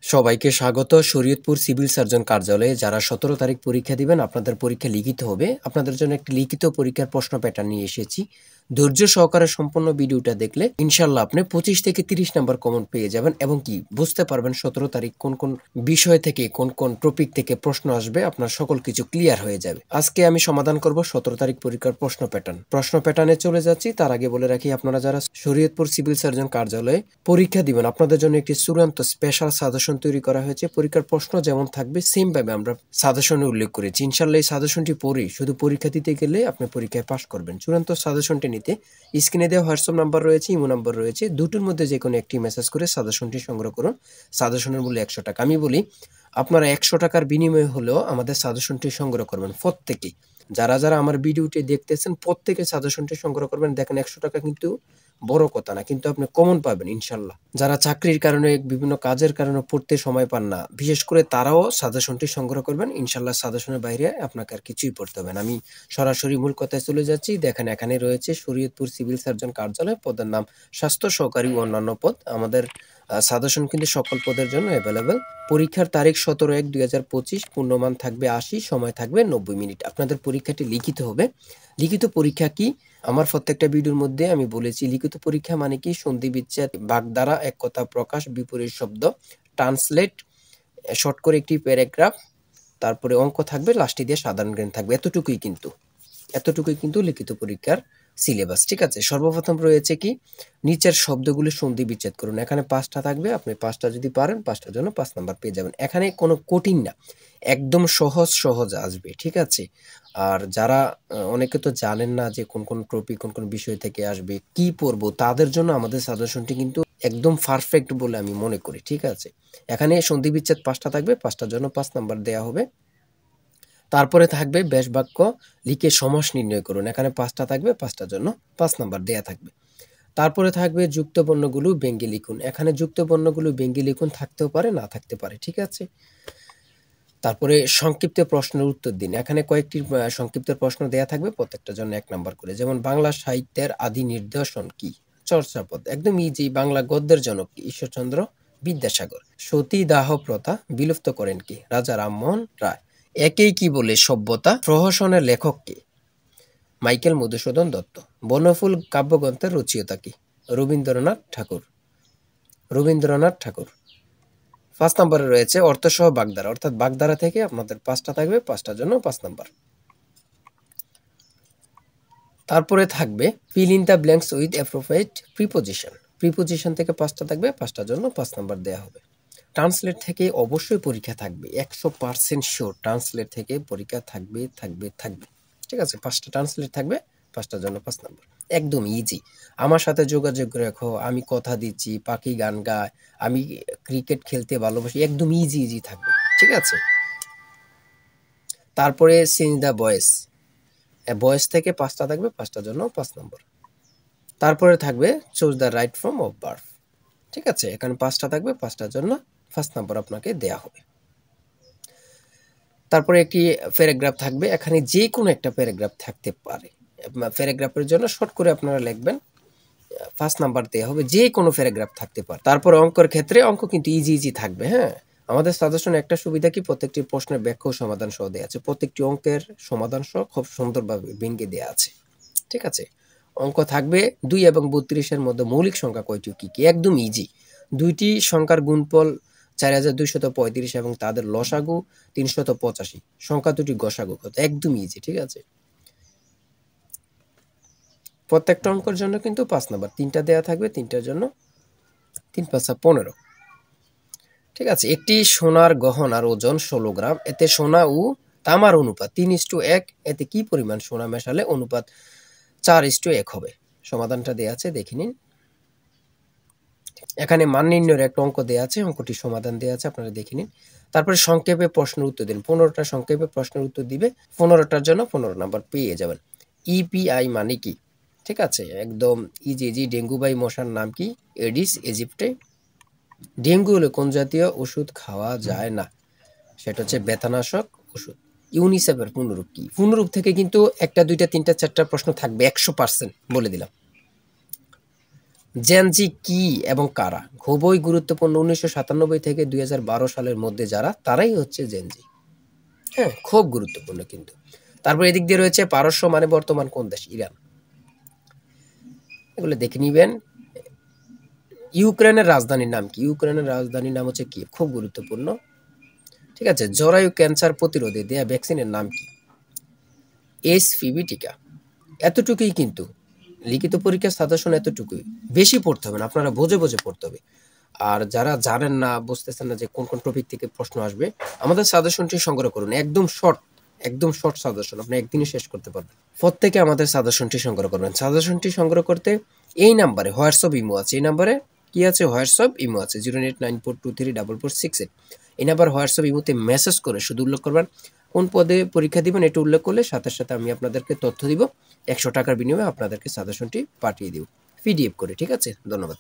সবাইকে স্বাগত Shariatpur civil surgeon কার্যালয়ে। যারা ১৭ তারিখ পরীক্ষা দিবেন, আপনাদের পরীক্ষা লিখিত হবে। আপনাদের জন্য একটি লিখিত পরীক্ষার প্রশ্ন প্যাটার্ন নিয়ে এসেছি। ধৈর্য সহকারে সম্পূর্ণ ভিডিওটা দেখলে ইনশাল্লাহ আপনি 25 থেকে 30 নাম্বার কমন পেয়ে যাবেন এবং কি বুঝতে পারবেন ১৭ তারিখ কোন কোন বিষয় থেকে কোন কোন টপিক থেকে প্রশ্ন আসবে, আপনার সকল কিছু ক্লিয়ার হয়ে যাবে। আজকে আমি সমাধান করব ১৭ তারিখ পরীক্ষার প্রশ্ন প্যাটার্নে চলে যাচ্ছি। তার আগে বলে রাখি, আপনারা যারা শরীয়তপুর সিভিল সার্জন কার্যালয়ে পরীক্ষা দিবেন, আপনাদের জন্য একটি চূড়ান্ত স্পেশাল সাজেশন তৈরি করা হয়েছে। পরীক্ষার প্রশ্ন যেমন থাকবে সেম ভাবে আমরা সাজেশনে উল্লেখ করেছি। ইনশাল্লাহ এই সাজেশনটি পড়ে শুধু পরীক্ষা দিতে গেলে আপনি পরীক্ষায় পাস করবেন। চূড়ান্ত সাজেশনটি নিতে স্ক্রিনে দেওয়া হোয়াটসঅ্যাপ নাম্বার রয়েছে, ইমো নাম্বার রয়েছে, দুটোর মধ্যে যে কোনো একটি মেসেজ করে সাজেশনটি সংগ্রহ করুন। সাজেশনের মূল্য ১০০ টাকা। আমি বলি, আপনারা ১০০ টাকার বিনিময়ে হলেও আমাদের সাজেশনটি সংগ্রহ করবেন প্রত্যেকেই। যারা যারা আমার ভিডিওটি দেখতেছেন প্রত্যেকে সাজেশনটি সংগ্রহ করবেন। দেখেন ১০০ টাকা কিন্তু বড় কথা না, কিন্তু আপনি কমন পাবেন ইনশাল্লাহ। যারা চাকরির কারণে বিভিন্ন কাজের কারণে পড়তে সময় পান না, বিশেষ করে তারাও সাজেশনটি সংগ্রহ করবেন। ইনশাল্লাহ সাজেশনের বাইরে আপনাকে আর কিছুই পড়তে হবে না। আমি সরাসরি মূল কথায় চলে যাচ্ছি। দেখেন এখানে রয়েছে শরীয়তপুর সিভিল সার্জন কার্যালয়, পদের নাম স্বাস্থ্য সহকারী ও অন্যান্য পদ। আমাদের সাজেশন কিন্তু সকল পদের জন্য অ্যাভেলেবেল। পরীক্ষার তারিখ ১৭/১/২০২৫, পূর্ণমান থাকবে ৮০, সময় থাকবে ৯০ মিনিট। আপনাদের পরীক্ষাটি লিখিত হবে। লিখিত পরীক্ষা কি, আমার প্রত্যেকটা ভিডিওর মধ্যে আমি বলেছি। লিখিত পরীক্ষা মানে কি, সন্ধি বিচ্ছেদ, বাগধারা, এক কথা প্রকাশ, বিপরীত শব্দ, ট্রান্সলেট, শর্ট করে একটি প্যারাগ্রাফ, তারপরে অঙ্ক থাকবে, লাস্টে দিয়ে সাধারণ জ্ঞান থাকবে। এতটুকুই কিন্তু লিখিত পরীক্ষার সিলেবাস। ঠিক আছে, সর্বপ্রথম রয়েছে কি, নিচের শব্দগুলো সন্ধি বিচ্ছেদ করুন। এখানে 5টা থাকবে, আপনি 5টা যদি পারেন 5টার জন্য 5 নাম্বার পেয়ে যাবেন। এখানে কোনো কঠিন না, একদম সহজ আসবে। ঠিক আছে, আর যারা অনেকে তো জানেন না যে কোন কোন টপিক কোন কোন বিষয় থেকে আসবে, কি পড়বো, তাদের জন্য আমাদের সাজেশনটি কিন্তু একদম পারফেক্ট বলে আমি মনে করি। ঠিক আছে, এখানে সন্ধি বিচ্ছেদ 5টা থাকবে, 5টার জন্য 5 নাম্বার দেয়া হবে। তারপরে থাকবে ব্যাস বাক্য লিখে সমাস নির্ণয় করুন। এখানে 5টা থাকবে, 5টার জন্য 5 নাম্বার দেয়া থাকবে। তারপরে থাকবে যুক্ত বর্ণগুলো ব্যঙ্গে লিখুন। এখানে যুক্ত বর্ণগুলো ব্যঙ্গে লিখুন, থাকতেও পারে না থাকতে পারে। ঠিক আছে, তারপরে সংক্ষিপ্ত প্রশ্নের উত্তর দিন। এখানে কয়েকটি সংক্ষিপ্ত প্রশ্ন দেয়া থাকবে, প্রত্যেকটার জন্য 1 নাম্বার করে। যেমন বাংলা সাহিত্যের আদি নিদর্শন কি? চর্যাপদ, একদম ইজি। বাংলা গদ্যের জনক কি? ঈশ্বরচন্দ্র বিদ্যাসাগর। সতীদাহ প্রথা বিলুপ্ত করেন কি? রাজা রামমোহন রায়। একেই কি বলে সভ্যতা প্রহসনের লেখক কে? মাইকেল মধুসূদন দত্ত। বনফুল কাব্যগ্রন্থের রচয়িতা কি? রবীন্দ্রনাথ ঠাকুর। 5 নম্বরে রয়েছে অর্থসহ বাগধারা, অর্থাৎ বাগধারা থেকে আপনাদের 5টা থাকবে, 5টার জন্য 5 নাম্বার। তারপরে থাকবে fill in the blanks with appropriate preposition। Preposition থেকে 5টা থাকবে, 5টার জন্য 5 নাম্বার দেয়া হবে। ট্রান্সলেট থেকে অবশ্যই পরীক্ষা থাকবে, 100% শিওর। ট্রান্সলেট থেকে পরীক্ষা থাকবে। ঠিক আছে, 5টা ট্রান্সলেট থাকবে, 5টার জন্য 5 নাম্বার। একদম ইজি। আমার সাথে যোগাযোগ রাখো, আমি কথা দিচ্ছি, পাখি গান গায়, আমি ক্রিকেট খেলতে ভালোবাসি, একদম ইজি থাকবে। ঠিক আছে, তারপরে চেঞ্জ দ্য ভয়েস, ভয়েস থেকে 5টা থাকবে, 5টার জন্য 5 নম্বর। তারপরে থাকবে choose the right form of verb. ঠিক আছে, এখানে 5টা থাকবে, 5টার জন্য 5 নম্বর আপনাকে দেয়া হবে। তারপরে একটি প্যারাগ্রাফ থাকবে, এখানে যে কোনো একটা প্যারাগ্রাফ থাকতে পারে। প্যারাগ্রাফের জন্য শর্ট করে আপনারা লিখবেন, 5 নাম্বার দেয়া হবে, যে কোনো প্যারাগ্রাফ থাকতে পারে। তারপর অঙ্কের ক্ষেত্রে অঙ্ক কিন্তু ইজি থাকবে। হ্যাঁ, আমাদের সাজেশনে একটা সুবিধা কি, প্রত্যেকটি প্রশ্নের ব্যাখ্যা ও সমাধান সহ দেয়া আছে। প্রত্যেকটি অঙ্কের সমাধান সহ খুব সুন্দরভাবে ভেঙে দেয়া আছে। ঠিক আছে, অঙ্ক থাকবে 2 এবং 32-এর মধ্যে মৌলিক সংখ্যা কয়টি কি কি? একদম ইজি। দুইটি সংখ্যার গুণফল 4235 এবং তাদের লসাগু 385। সংখ্যা দুটি গসাগু কত? একদম ইজি। ঠিক আছে, প্রত্যেকটা অঙ্কের জন্য কিন্তু 5 নাম্বার, 3টা দেয়া থাকবে, 3টার জন্য 3 × 5 = 15। ঠিক আছে, একটি সোনার গহনার ওজন 16 গ্রাম, এতে সোনা ও তামার অনুপাত 3:1, এতে কি পরিমাণ সোনা মেশালে অনুপাত 4:1 হবে? সমাধানটা দেয়া আছে, দেখে নিন। এখানে মান নির্ণয়ের একটা অঙ্ক দেয়া আছে, অঙ্কটি সমাধান দেয়া আছে, আপনারা দেখে নিন। তারপরে সংক্ষেপে প্রশ্নের উত্তর দিন। 15টা সংক্ষেপে প্রশ্নের উত্তর দিবে, 15টার জন্য 15 নাম্বার পেয়ে যাবেন। ইপিআই মানে কি? ঠিক আছে, একদম ইজি। ডেঙ্গু বাই মশার নাম কি? এডিস ইজিপ্টে। ডেঙ্গু হলে কোন জাতীয় ওষুধ খাওয়া যায় না? সেটা হচ্ছে ব্যথানাশক ওষুধ। ইউনিসেফের পুনরূপ কি? পুনরূপ থেকে কিন্তু 1টা 2টা 3টা 4টা প্রশ্ন থাকবে, 100% বলে দিলাম। জেনজি কি এবং কারা? খুবই গুরুত্বপূর্ণ। ১৯৯৭ থেকে ২০১২ সালের মধ্যে যারা, তারাই হচ্ছে জেনজি। হ্যাঁ, খুব গুরুত্বপূর্ণ কিন্তু। তারপর এদিক দিয়ে রয়েছে পারস্য মানে বর্তমান কোন দেশ? ইরান। এগুলো দেখে নিবেন। ইউক্রেনের রাজধানীর নাম কি? ইউক্রেনের রাজধানীর নাম হচ্ছে কিয়েভ। খুব গুরুত্বপূর্ণ। ঠিক আছে। জরায়ু ক্যান্সার প্রতিরোধে দেয়া ভ্যাকসিনের নাম কি? এইচপিভি টিকা। এতটুকুই কিন্তু। লিখিত পরীক্ষার সাজেশন এতটুকুই। বেশি পড়তে হবে না, আপনারা বুঝে বুঝে পড়তে হবে। আর যারা জানেন না, বুঝতেছেন না যে কোন কোন টপিক থেকে প্রশ্ন আসবে, আমাদের সাজেশনটি সংগ্রহ করুন। একদম শর্ট সাজেশন, আপনি একদিনে শেষ করতে পারবেন। প্রত্যেকে আমাদের সাজেশনটি সংগ্রহ করবেন। সাজেশনটি সংগ্রহ করতে এই নাম্বারে হোয়াটসঅ্যাপ ইমো আছে। এই নাম্বারে কি আছে? হোয়াটসঅ্যাপ ইমো আছে 08942344468। এই নাম্বার হোয়াটসঅ্যাপ ইমোতে মেসেজ করে শুধু উল্লেখ করবেন কোন পদে পরীক্ষা দিবেন, এটা উল্লেখ করলে সাথে সাথে আমি আপনাদেরকে তথ্য দিব। ১০০ টাকার বিনিময়ে আপনাদেরকে সাজেশনটি পাঠিয়ে দিব পিডিএফ করে। ঠিক আছে? ধন্যবাদ।